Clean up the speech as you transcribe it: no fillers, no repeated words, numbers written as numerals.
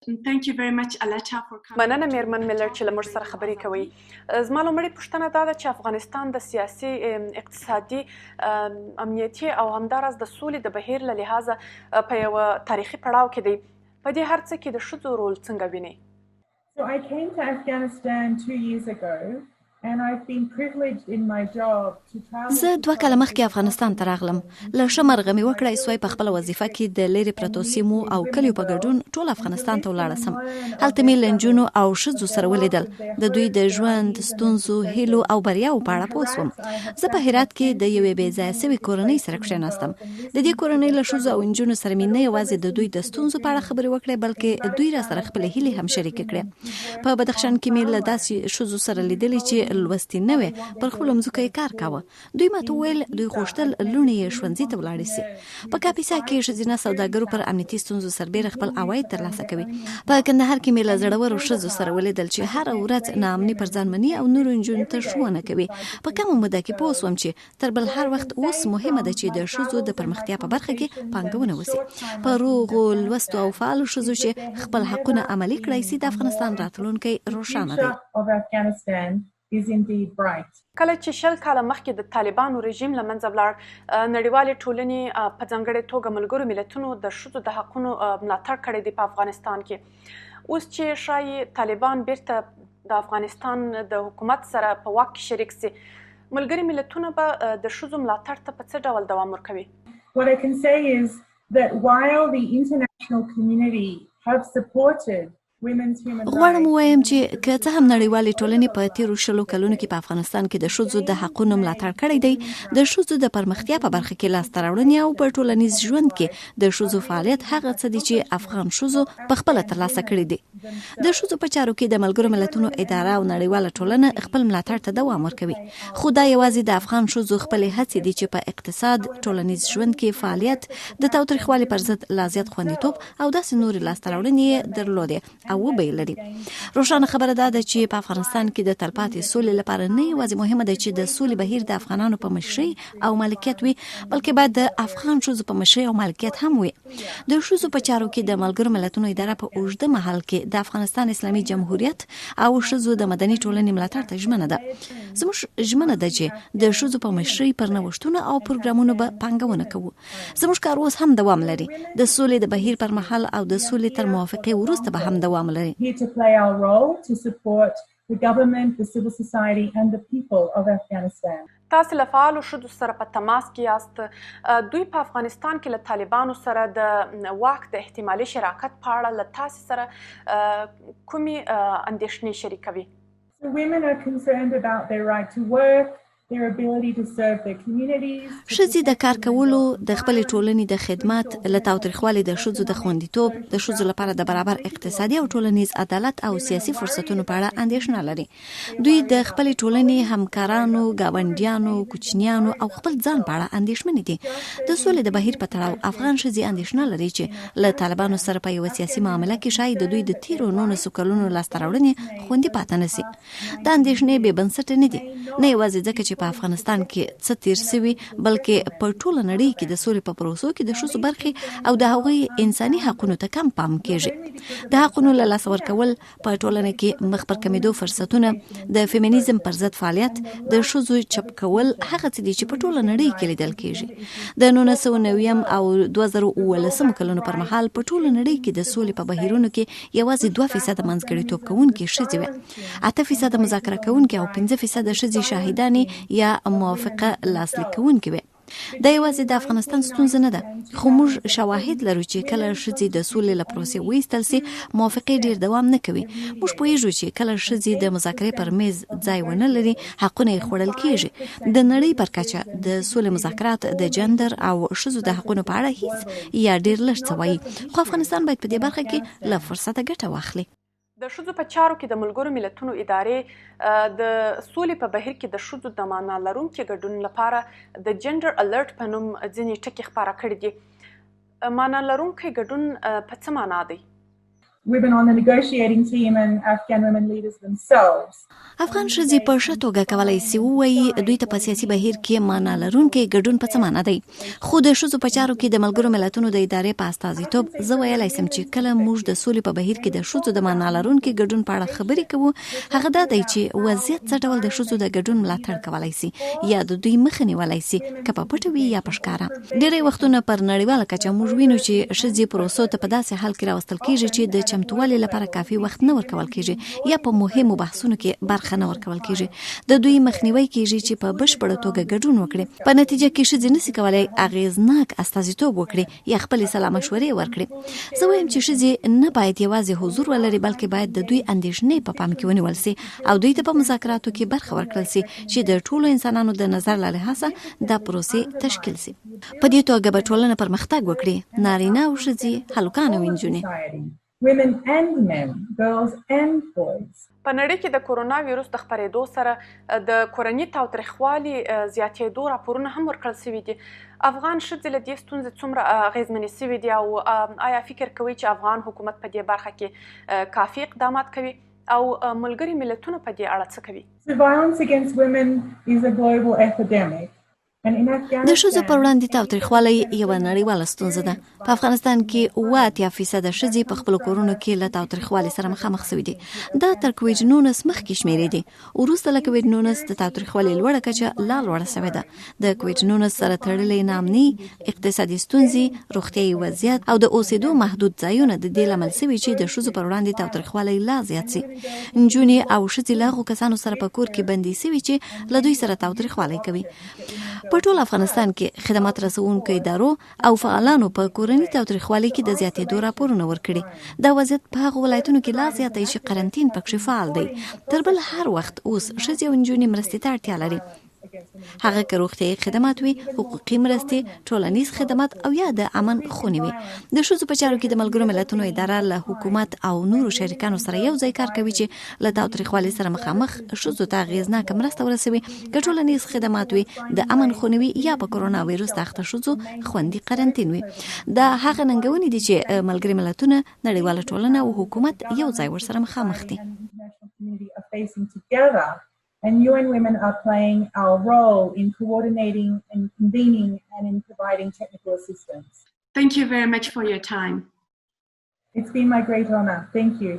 Thank you very much, Aletta, for coming. مننه میرمن ملر چې له موږ سره خبرې کوي. زما لومړۍ پوښتنه دا ده چې افغانستان د سیاسي، اقتصادي، امنیتي او همداراز د سولې د بهیر له لحاظه په یوه تاریخي پړاو کې دی. په دې هر څه کې د ښځو رول څنګه وینئ؟ So I came to Afghanistan 2 years ago and I've been privileged in my job to travel. زه 2 کاله مخکې افغانستان ته راغلم. له ښه مرغه مې وکړه سوی په خپله وظیفه کې د لرې پرتو سیمو او کلیو په ګډون ټول افغانستان ته ولاړه سم. هلته مې له نجونو او ښځو سره ولیدل، د دوی د ژوند، ستونزو، هیلو او بریاو په اړه پوه شوم. زه په هرات کې د یوې بې ځایه سوې کورنۍ سره کښېناستم. د دې کورنۍ له ښځو او نجونو سره مې نه یوازې د دوی د ستونزو په اړه خبرې وکړې، بلکې دوی را سره خپلې هیلې هم شریکې کړې. په بدخشان کې مې له داسې ښځو سره لیدلې چې لوستې نه وې، پر خپلو مځکو یې کار کاوه. دوی ماته وویل دوی غوښتل لوڼې یې ښوونځي ته ولاړې سي. په کاپیسا کې ښځینه سوداګرو پر امنیتي ستونزو سربیره خپل عواید ترلاسه کوي. په کندهار کې مې له زړورو ښځو سره ولیدل چې هره ورځ ناامني پر ځان مني او نورو نجونو ته ښوونه کوي. په کمه موده کې پوه شوم چې تر بل هر وخت اوس مهمه ده چې د ښځو د پرمختیا په برخه کې پانګونه وسي. په روغو، لوستو او فعالو ښځو چې خپل حقونه عملي کړی سي، د افغانستان راتلونکی روښانه دی. کله چې 20 کاله مخکې د طالبانو رژیم له منځه ولاړ، نړیوالې ټولنې په ځانګړې توګه ملګرو ملتونو د ښځو د حقونو ملاتړ کړی دی په افغانستان کې. اوس چې ښایي طالبان بیرته د افغانستان د حکومت سره په واک کې شریک سي، ملګري ملتونه به د ښځو ملاتړ ته په څه ډول دوام ورکوي؟ What I can say is that while the international community have supported غواړم ووایم چې که څه هم نړیوالې ټولنې په تیرو 20 کلونو کې په افغانستان کې د ښځو د حقونو ملاتړ کړی دی، د ښځو د پرمختیا په برخه کې لاسته راوړنې او په ټولنیز ژوند کې د ښځو فعالیت هغه څه دي چې افغان ښځو په خپله ترلاسه کړي دي. د ښځو په چارو کې د ملګرو ملتونو اداره او نړیواله ټولنه خپل ملاتړ ته دوام ورکوي. خو دا یوازې د افغان ښځو خپلې هڅې دي چې په اقتصاد، ټولنیز ژوند کې فعالیت، د تاوتریخوالي پر ضد لا زیات خوندیتوب او داسې نورې لاسته راوړنې درلودې او وبې لري. روښانه خبره ده چې په افغانستان کې د تلپاتې سولې لپاره نه یوازې مهمه ده چې د سولې بهیر د افغانانو په مشرۍ او مالکیت وي، بلکې باید د افغان ښځو په مشرۍ او مالکیت هم وي. د ښځو په چارو کې د ملګرو ملتونو اداره په اوږده مهال کې د افغانستان اسلامي جمهوریت او ښځو د مدني ټولنې ملاتړ ته ژمنه ده. زموږ ژمنه ده چې د ښځو په مشرۍ پر نوښتونو او پروګرامونو به پانګونه کوو. زموږ کار اوس هم دوام لري. د سولې د بهیر پر مهال او د سولې تر موافقې وروسته به هم دوام لري. to play our role to support the government, the civil society and the people of Afghanistan. تاسو له فعالو ښځو سره په تماس کې یاست. دوی په افغانستان کې له طالبانو سره د واک د احتمالي شراکت په اړه له تاسو سره کومې اندېښنې شریکوي؟ So women are concerned about their right to work, their ability to serve their communities. ښځې د کار کولو، د خپلې ټولنې د خدمت، له تاوتریخوالي د ښځو د خوندیتوب، د ښځو لپاره د برابر اقتصادي او ټولنیز عدالت او سیاسي فرصتونو په اړه اندېښنه لري. دوی د خپلې ټولنې، همکارانو، ګاونډیانو، کوچنیانو او خپل ځان په اړه اندېښمنې دي. د سولې د بهیر په تړاو افغان ښځې اندېښنه لري چې له طالبانو سره په یوه سیاسي معامله کې شاید د دوی د تیرو 19 کلونو لاسته راوړنې خوندي پاتې نه سي. دا اندېښنې بې بنسټه نه دي، نه یوازې ځکه چې په افغانستان کې څه تیر سوي، بلکې په ټوله نړۍ کې د سولې په پروسو کې د ښځو برخې او د هغوی انساني حقونو ته کم پام کیږي. د حقونو له لاسه ورکول، په ټولنه کې مخ پر کمیدو فرصتونه، د فیمینیزم پر ضد فعالیت، د ښځو چپ کول هغه څه دي چې په ټوله نړۍ کې لیدل کیږي. د 1990 او 2019 کلونو پر مهال په ټوله نړۍ کې د سولې په بهیرونو کې یوازې 2% منځګړیتوب کوونکې ښځې وې، 8% مذاکره کوونکې او 5% ښځې شاهدانې یا موافقه لاسلیک کوونکې وې. دا یوازې د افغانستان ستونزه نه ده، خو موږ شواهد لرو چې کله ښځې د سولې له پروسې وایستل سي، موافقې ډیر دوام نه کوي. موږ پوهیږو چې کله ښځې د مذاکرې پر میز ځای ونه لري، حقونه یې خوړل کیږي. د نړۍ پر کچه د سولې مذاکرات د جندر او ښځو د حقونو په اړه هیڅ یا ډیر لږ څه وایي، خو افغانستان باید په دې برخه کې له فرصته ګټه واخلي. د ښځو په چارو کې د ملګرو ملتونو ادارې د سولې په بهیر کې د ښځو د معنا لرونکي ګډون لپاره د جندر الرټ په نوم ځینې ټکي خپاره کړي دي. معنا لرونکی ګډون په څه معنا دی؟ women on the negotiating team and Afghan women leaders themselves. افغان ښځې په ښه توګه کولای شي ووایي دوی ته په سیاسي بهیر کې معنا لرونکي ګډون په څه معنا دی، خو د ښځو په چارو کې د ملګرو ملتونو د ادارې په استازیتوب زه ویلی شم چې کله موږ د سولې په بهیر کې د ښځو د معنا لرونکي ګډون په اړه خبرې کوو، هغه دا دی چې وضعیت څه ډول د ښځو د ګډون ملاتړ کولی شي یا د دوی مخه نیولی شي، که په پټه وي یا په ښکاره. ډېری وختونه پر نړیواله کچه موږ وینو چې ښځې پروسو ته په داسې حال کې راوستل کېږي چې د چمتووالي لپاره کافي وخت نه ورکول کېږي یا په مهمو بحثونو کې برخه نه ورکول کېږي. د دوی مخنیوي کېږي چې په بشپړه توګه ګډون وکړي. په نتیجه کې ښځې نشي کولای اغېزناک استازیتوب وکړي یا خپلې سلا مشورې ورکړي. زه وایم چې ښځې نه باید یوازې حضور ولري، بلکې باید د دوی اندېښنې په پام کې ونیول سي او دوی ته په مذاکراتو کې برخه ورکړل سي چې د ټولو انسانانو د نظر له لحاظه دا پروسې تشکیل سي. په دې توګه به ټولنه پرمختګ وکړي. نارینه او ښځې، هلکان او نجونې، Women and men, girls and boys. په نړۍ کې د کورونا ویروس د خپرېدو سره د کورني تاوتریخوالي زیاتېدو راپورونه هم ورکړل شوي دي. افغان ښځې له دې ستونزې څومره اغېزمنې شوي دي او آیا فکر کوئ چې افغان حکومت په دې برخه کې کافي اقدامات کوي او ملګري ملتونه په دې اړه څه کوي؟ Violence against women is a global epidemic. د ښځو پر وړاندې تاوتریخوالی یوه نړیواله ستونزه ده. په افغانستان کې 80% ښځې په خپلو کورونو کې له تاوتریخوالي سره مخامخ شوي دي. دا تر کوویډ 19 مخکې شمیرې دي. وروسته له کوویډ 19 د تاوتریخوالي لوړه کچه لا لوړه شوې ده. د کوویډ 19 سره تړلې ناامني، اقتصادي ستونزې، روغتیايي وضعیت او د اوسېدو محدود ځایونه د دې لامل شوي چې د ښځو پر وړاندې تاوتریخوالی لا زیات شي. نجونې او ښځې له هغو کسانو سره په کور کې بندي شوي چې له دوی سره تاوتریخوالی کوي. په ټول افغانستان کې خدمات رسونکو ادارو او فعالانو په کورني تاوتریخوالي کې د زیاتېدو راپورونه ورکړي. دا وضعیت په هغو ولایتونو کې لا زیات دی چې قرنطین پکې فعال دی. تر بل هر وخت اوس ښځې او نجونې مرستې ته اړتیا لري. هغه که روغتیايي خدمات وي، حقوقي مرستې، ټولنیز خدمات او یا د امن خونې وي. د ښځو په چارو کې د ملګرو ملتونو اداره له حکومت او نورو شریکانو سره یو ځای کار کوي چې له تاوتریخوالي سره مخامخ ښځو ته اغېزناکه مرسته ورسوي، که ټولنیز خدمات وي، د امن خونې وي یا په کورونا ویروس د اخته ښځو خوندي قرنطین وي. دا هغه ننګونې دي چې ملګري ملتونه، نړیواله ټولنه او حکومت یو ځای ورسره مخامخ دي. And UN Women are playing our role in coordinating and convening and in providing technical assistance. Thank you very much for your time. It's been my great honor. Thank you.